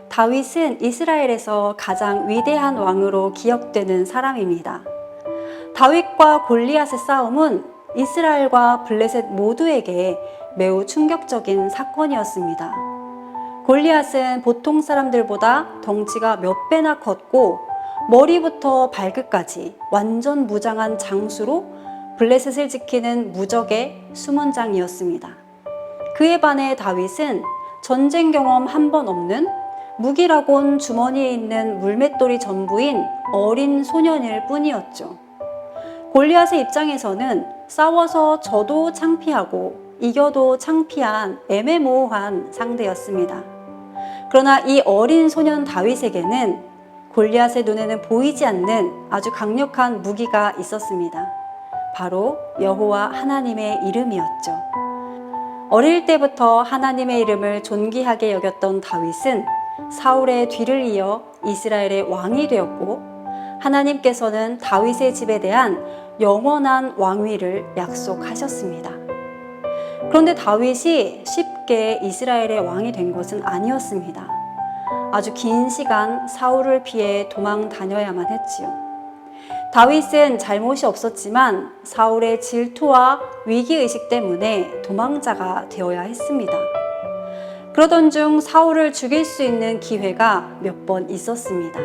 다윗은 이스라엘에서 가장 위대한 왕으로 기억되는 사람입니다. 다윗과 골리앗의 싸움은 이스라엘과 블레셋 모두에게 매우 충격적인 사건이었습니다. 골리앗은 보통 사람들보다 덩치가 몇 배나 컸고 머리부터 발끝까지 완전 무장한 장수로 블레셋을 지키는 무적의 수문장이었습니다. 그에 반해 다윗은 전쟁 경험 한 번 없는 무기라곤 주머니에 있는 물맷돌이 전부인 어린 소년일 뿐이었죠. 골리앗의 입장에서는 싸워서 져도 창피하고 이겨도 창피한 애매모호한 상대였습니다. 그러나 이 어린 소년 다윗에게는 골리앗의 눈에는 보이지 않는 아주 강력한 무기가 있었습니다. 바로 여호와 하나님의 이름이었죠. 어릴 때부터 하나님의 이름을 존귀하게 여겼던 다윗은 사울의 뒤를 이어 이스라엘의 왕이 되었고, 하나님께서는 다윗의 집에 대한 영원한 왕위를 약속하셨습니다. 그런데 다윗이 쉽게 이스라엘의 왕이 된 것은 아니었습니다. 아주 긴 시간 사울을 피해 도망 다녀야만 했지요. 다윗은 잘못이 없었지만 사울의 질투와 위기의식 때문에 도망자가 되어야 했습니다. 그러던 중 사울을 죽일 수 있는 기회가 몇 번 있었습니다.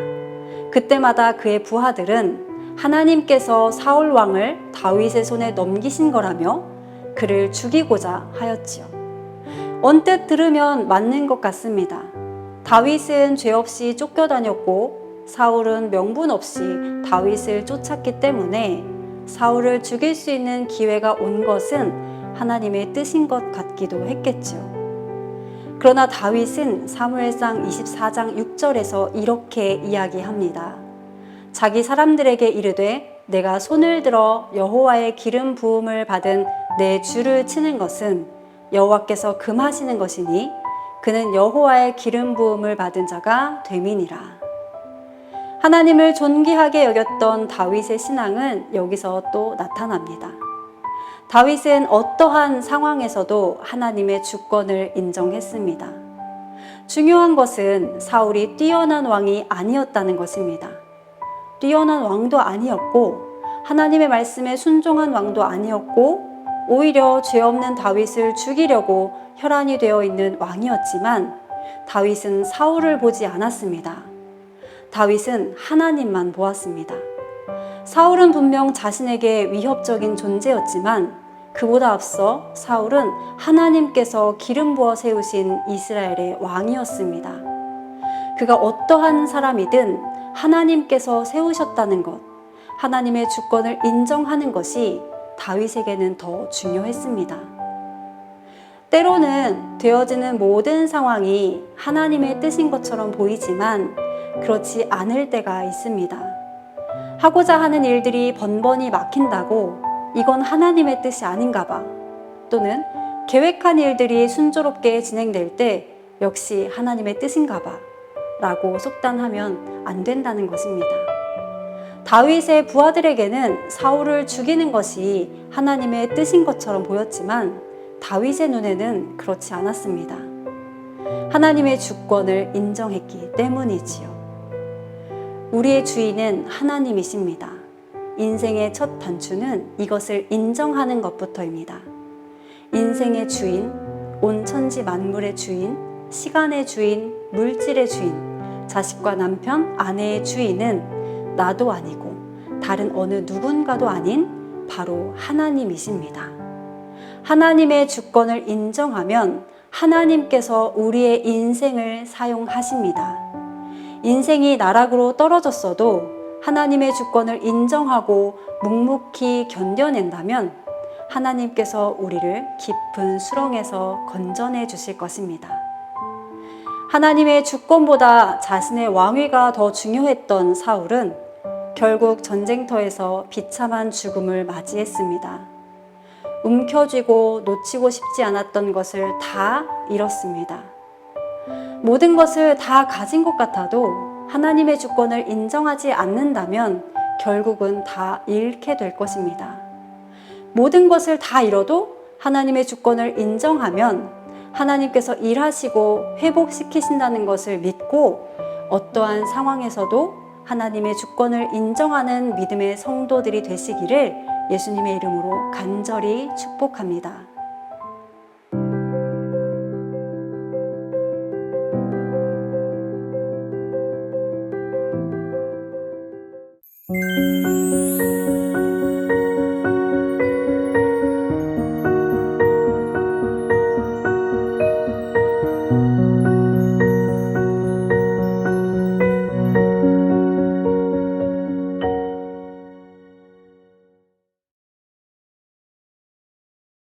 그때마다 그의 부하들은 하나님께서 사울 왕을 다윗의 손에 넘기신 거라며 그를 죽이고자 하였지요. 언뜻 들으면 맞는 것 같습니다. 다윗은 죄 없이 쫓겨다녔고 사울은 명분 없이 다윗을 쫓았기 때문에 사울을 죽일 수 있는 기회가 온 것은 하나님의 뜻인 것 같기도 했겠죠. 그러나 다윗은 사무엘상 24장 6절에서 이렇게 이야기합니다. 자기 사람들에게 이르되 내가 손을 들어 여호와의 기름 부음을 받은 내 주를 치는 것은 여호와께서 금하시는 것이니 그는 여호와의 기름 부음을 받은 자가 됨이니라. 하나님을 존귀하게 여겼던 다윗의 신앙은 여기서 또 나타납니다. 다윗은 어떠한 상황에서도 하나님의 주권을 인정했습니다. 중요한 것은 사울이 뛰어난 왕이 아니었다는 것입니다. 뛰어난 왕도 아니었고 하나님의 말씀에 순종한 왕도 아니었고 오히려 죄 없는 다윗을 죽이려고 혈안이 되어 있는 왕이었지만 다윗은 사울을 보지 않았습니다. 다윗은 하나님만 보았습니다. 사울은 분명 자신에게 위협적인 존재였지만 그보다 앞서 사울은 하나님께서 기름 부어 세우신 이스라엘의 왕이었습니다. 그가 어떠한 사람이든 하나님께서 세우셨다는 것, 하나님의 주권을 인정하는 것이 다윗에게는 더 중요했습니다. 때로는 되어지는 모든 상황이 하나님의 뜻인 것처럼 보이지만 그렇지 않을 때가 있습니다. 하고자 하는 일들이 번번이 막힌다고 이건 하나님의 뜻이 아닌가 봐, 또는 계획한 일들이 순조롭게 진행될 때 역시 하나님의 뜻인가 봐 라고 속단하면 안 된다는 것입니다. 다윗의 부하들에게는 사울을 죽이는 것이 하나님의 뜻인 것처럼 보였지만 다윗의 눈에는 그렇지 않았습니다. 하나님의 주권을 인정했기 때문이지요. 우리의 주인은 하나님이십니다. 인생의 첫 단추는 이것을 인정하는 것부터입니다. 인생의 주인, 온 천지 만물의 주인, 시간의 주인, 물질의 주인, 자식과 남편, 아내의 주인은 나도 아니고 다른 어느 누군가도 아닌 바로 하나님이십니다. 하나님의 주권을 인정하면 하나님께서 우리의 인생을 사용하십니다. 인생이 나락으로 떨어졌어도 하나님의 주권을 인정하고 묵묵히 견뎌낸다면 하나님께서 우리를 깊은 수렁에서 건져내 주실 것입니다. 하나님의 주권보다 자신의 왕위가 더 중요했던 사울은 결국 전쟁터에서 비참한 죽음을 맞이했습니다. 움켜쥐고 놓치고 싶지 않았던 것을 다 잃었습니다. 모든 것을 다 가진 것 같아도 하나님의 주권을 인정하지 않는다면 결국은 다 잃게 될 것입니다. 모든 것을 다 잃어도 하나님의 주권을 인정하면 하나님께서 일하시고 회복시키신다는 것을 믿고 어떠한 상황에서도 하나님의 주권을 인정하는 믿음의 성도들이 되시기를 예수님의 이름으로 간절히 축복합니다.